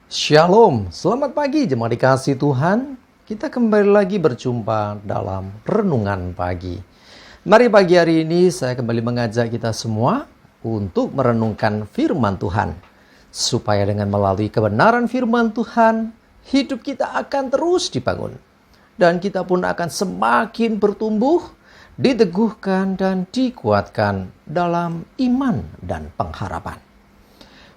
Shalom, selamat pagi jemaat dikasih Tuhan. Kita kembali lagi berjumpa dalam Renungan Pagi. Mari pagi hari ini saya kembali mengajak kita semua untuk merenungkan firman Tuhan. Supaya dengan melalui kebenaran firman Tuhan, hidup kita akan terus dibangun. Dan kita pun akan semakin bertumbuh, diteguhkan dan dikuatkan dalam iman dan pengharapan.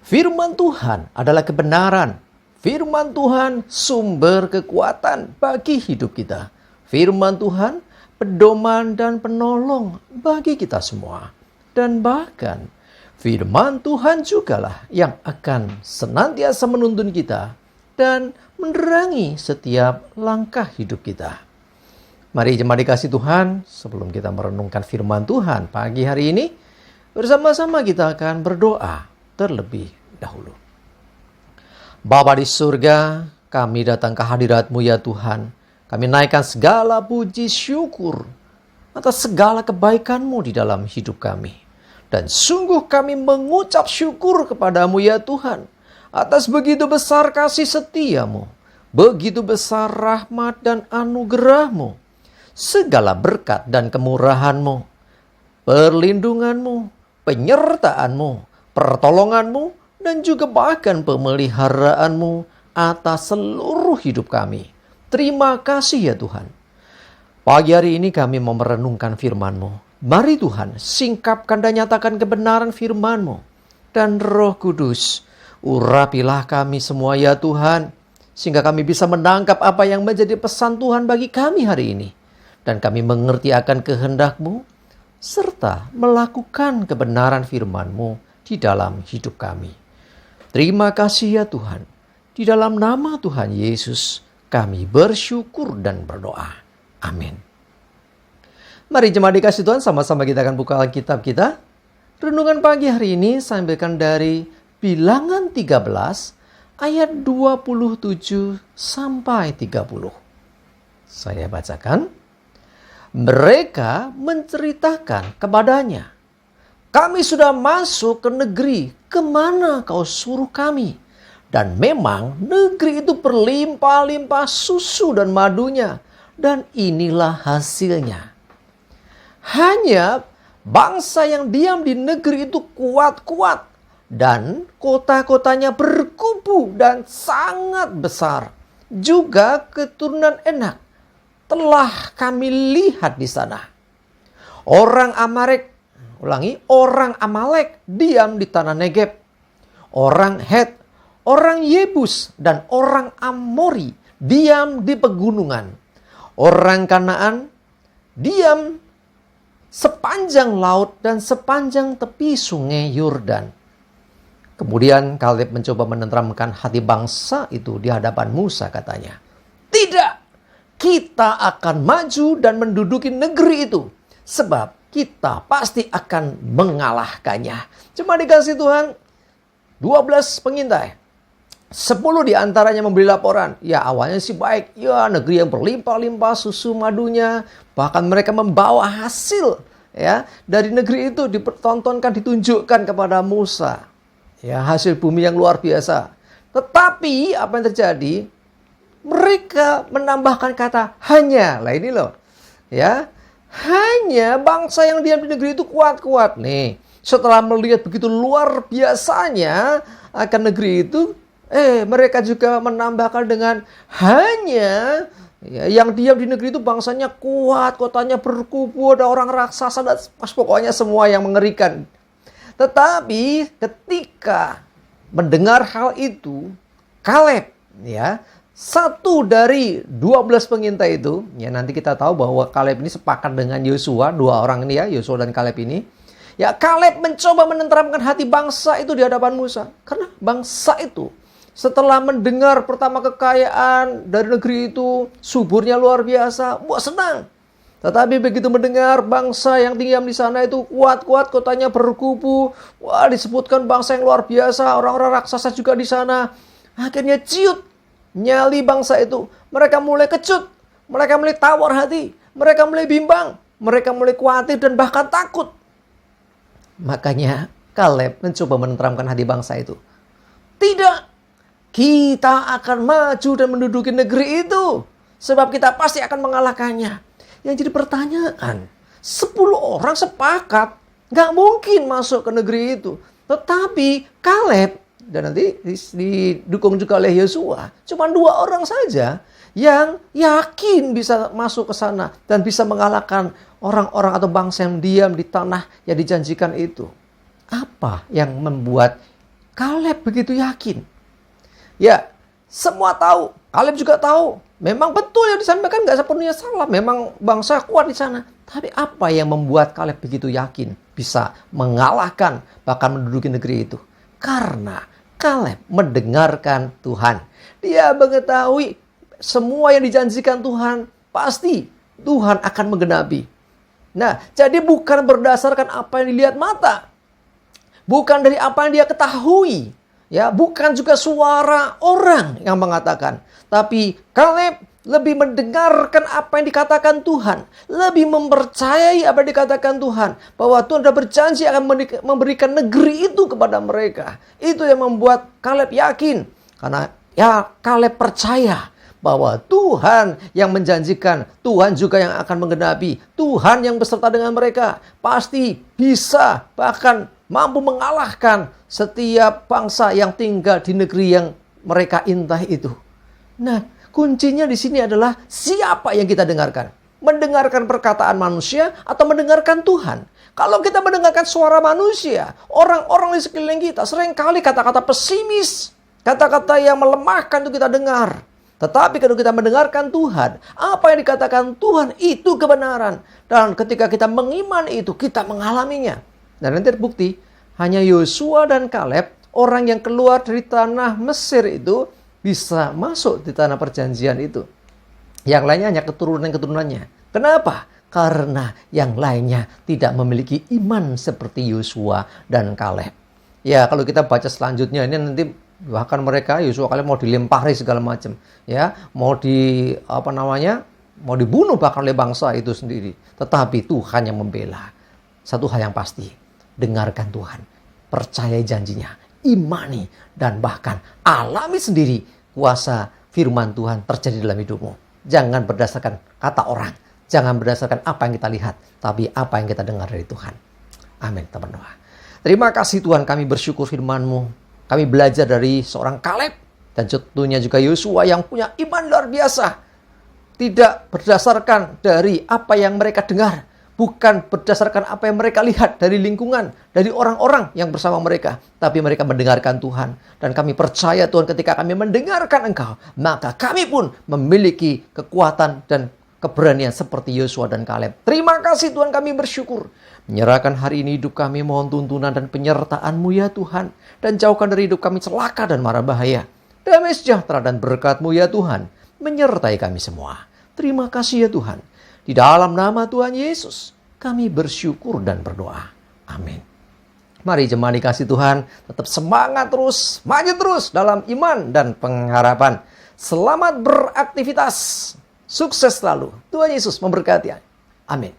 Firman Tuhan adalah kebenaran. Firman Tuhan sumber kekuatan bagi hidup kita. Firman Tuhan pedoman dan penolong bagi kita semua. Dan bahkan firman Tuhan jugalah yang akan senantiasa menuntun kita dan menerangi setiap langkah hidup kita. Mari jemaat dikasih Tuhan, sebelum kita merenungkan firman Tuhan pagi hari ini, bersama-sama kita akan berdoa terlebih dahulu. Bapa di surga, kami datang ke hadirat-Mu ya Tuhan. Kami naikkan segala puji syukur atas segala kebaikan-Mu di dalam hidup kami. Dan sungguh kami mengucap syukur kepada-Mu ya Tuhan, atas begitu besar kasih setia-Mu, begitu besar rahmat dan anugerah-Mu, segala berkat dan kemurahan-Mu, perlindungan-Mu, penyertaan-Mu, pertolongan-Mu, dan juga bahkan pemeliharaanmu atas seluruh hidup kami. Terima kasih ya Tuhan. Pagi hari ini kami mau merenungkan firman-Mu. Mari Tuhan, singkapkan dan nyatakan kebenaran firman-Mu. Dan Roh Kudus, urapilah kami semua ya Tuhan, sehingga kami bisa menangkap apa yang menjadi pesan Tuhan bagi kami hari ini. Dan kami mengerti akan kehendak-Mu, serta melakukan kebenaran firman-Mu di dalam hidup kami. Terima kasih ya Tuhan. Di dalam nama Tuhan Yesus kami bersyukur dan berdoa. Amin. Mari jemaat dikasih Tuhan, sama-sama kita akan buka Alkitab kita. Renungan pagi hari ini saya ambilkan dari Bilangan 13 ayat 27 sampai 30. Saya bacakan. Mereka menceritakan kepadanya, kami sudah masuk ke negeri kemana kau suruh kami. Dan memang negeri itu berlimpah-limpah susu dan madunya. Dan inilah hasilnya. Hanya bangsa yang diam di negeri itu kuat-kuat. Dan kota-kotanya berkubu dan sangat besar. Juga keturunan Enak telah kami lihat di sana. Orang Amalek diam di tanah Negeb. Orang Het, orang Yebus, dan orang Amori diam di pegunungan. Orang Kanaan diam sepanjang laut dan sepanjang tepi sungai Yordan. Kemudian Kaleb mencoba menenteramkan hati bangsa itu di hadapan Musa, katanya, tidak, kita akan maju dan menduduki negeri itu, sebab kita pasti akan mengalahkannya. Cuma dikasih Tuhan, 12 pengintai. 10 diantaranya memberi laporan. Ya awalnya sih baik. Ya negeri yang berlimpah-limpah susu madunya. Bahkan mereka membawa hasil. Ya dari negeri itu dipertontonkan, ditunjukkan kepada Musa. Ya hasil bumi yang luar biasa. Tetapi apa yang terjadi? Mereka menambahkan kata hanya. Lah ini loh. Ya. Hanya bangsa yang diam di negeri itu kuat-kuat nih. Setelah melihat begitu luar biasanya akan negeri itu, mereka juga menambahkan dengan hanya yang diam di negeri itu bangsanya kuat, kotanya berkubu, ada orang raksasa, dan pokoknya semua yang mengerikan. Tetapi ketika mendengar hal itu, Kaleb, ya, satu dari 12 pengintai itu, ya nanti kita tahu bahwa Kaleb ini sepakat dengan Yosua, dua orang ini ya, Yosua dan Kaleb ini. Ya Kaleb mencoba menenteramkan hati bangsa itu di hadapan Musa. Karena bangsa itu setelah mendengar pertama kekayaan dari negeri itu, suburnya luar biasa, wah senang. Tetapi begitu mendengar bangsa yang tinggal di sana itu kuat-kuat, kotanya berkubu, wah disebutkan bangsa yang luar biasa, orang-orang raksasa juga di sana. Akhirnya ciut nyali bangsa itu. Mereka mulai kecut. Mereka mulai tawar hati. Mereka mulai bimbang. Mereka mulai khawatir dan bahkan takut. Makanya Kaleb mencoba menenteramkan hati bangsa itu. Tidak. kita akan maju dan menduduki negeri itu. Sebab kita pasti akan mengalahkannya. Yang jadi pertanyaan, 10 orang sepakat, nggak mungkin masuk ke negeri itu. Tetapi Kaleb, dan nanti didukung juga oleh Yosua, cuma 2 orang saja yang yakin bisa masuk ke sana dan bisa mengalahkan orang-orang atau bangsa yang diam di tanah yang dijanjikan itu. Apa yang membuat Kaleb begitu yakin? Ya, semua tahu. Kaleb juga tahu. Memang betul yang disampaikan nggak sepenuhnya salah. Memang bangsa kuat di sana. Tapi apa yang membuat Kaleb begitu yakin bisa mengalahkan bahkan menduduki negeri itu? Karena Kaleb mendengarkan Tuhan. Dia mengetahui semua yang dijanjikan Tuhan pasti Tuhan akan menggenapi. Nah, jadi bukan berdasarkan apa yang dilihat mata. Bukan dari apa yang dia ketahui. Ya, bukan juga suara orang yang mengatakan. Tapi Kaleb lebih mendengarkan apa yang dikatakan Tuhan. Lebih mempercayai apa yang dikatakan Tuhan. Bahwa Tuhan sudah berjanji akan memberikan negeri itu kepada mereka. Itu yang membuat Kaleb yakin. Karena ya Kaleb percaya bahwa Tuhan yang menjanjikan, Tuhan juga yang akan menggenapi. Tuhan yang beserta dengan mereka. Pasti bisa bahkan mampu mengalahkan setiap bangsa yang tinggal di negeri yang mereka intai itu. Nah, kuncinya di sini adalah siapa yang kita dengarkan? Mendengarkan perkataan manusia atau mendengarkan Tuhan? Kalau kita mendengarkan suara manusia, orang-orang di sekeliling kita seringkali kata-kata pesimis, kata-kata yang melemahkan itu kita dengar. Tetapi kalau kita mendengarkan Tuhan, apa yang dikatakan Tuhan itu kebenaran. Dan ketika kita mengiman itu, kita mengalaminya. Dan nanti terbukti, hanya Yosua dan Kaleb, orang yang keluar dari tanah Mesir itu, bisa masuk di tanah perjanjian itu. Yang lainnya hanya keturunan-keturunannya. Kenapa? Karena yang lainnya tidak memiliki iman seperti Yosua dan Kaleb. Ya, kalau kita baca selanjutnya, ini nanti bahkan mereka, Yosua Kaleb mau dilempari segala macam. Ya, mau dibunuh bahkan oleh bangsa itu sendiri. Tetapi Tuhan yang membela. Satu hal yang pasti, dengarkan Tuhan, percayai janjinya, imani, dan bahkan alami sendiri kuasa firman Tuhan terjadi dalam hidupmu. Jangan berdasarkan kata orang, jangan berdasarkan apa yang kita lihat, tapi apa yang kita dengar dari Tuhan. Amin, teman doa. Terima kasih Tuhan, kami bersyukur firman-Mu. Kami belajar dari seorang Kaleb dan tentunya juga Yosua yang punya iman luar biasa. Tidak berdasarkan dari apa yang mereka dengar, bukan berdasarkan apa yang mereka lihat dari lingkungan, dari orang-orang yang bersama mereka. Tapi mereka mendengarkan Tuhan. Dan kami percaya Tuhan, ketika kami mendengarkan Engkau, maka kami pun memiliki kekuatan dan keberanian seperti Yosua dan Kaleb. Terima kasih Tuhan, kami bersyukur. Menyerahkan hari ini hidup kami, mohon tuntunan dan penyertaan-Mu ya Tuhan. Dan jauhkan dari hidup kami celaka dan mara bahaya. Damai sejahtera dan berkat-Mu ya Tuhan, menyertai kami semua. Terima kasih ya Tuhan. Di dalam nama Tuhan Yesus, kami bersyukur dan berdoa. Amin. Mari jemaat dikasih Tuhan, tetap semangat terus, maju terus dalam iman dan pengharapan. Selamat beraktivitas. Sukses selalu. Tuhan Yesus memberkati. Amin.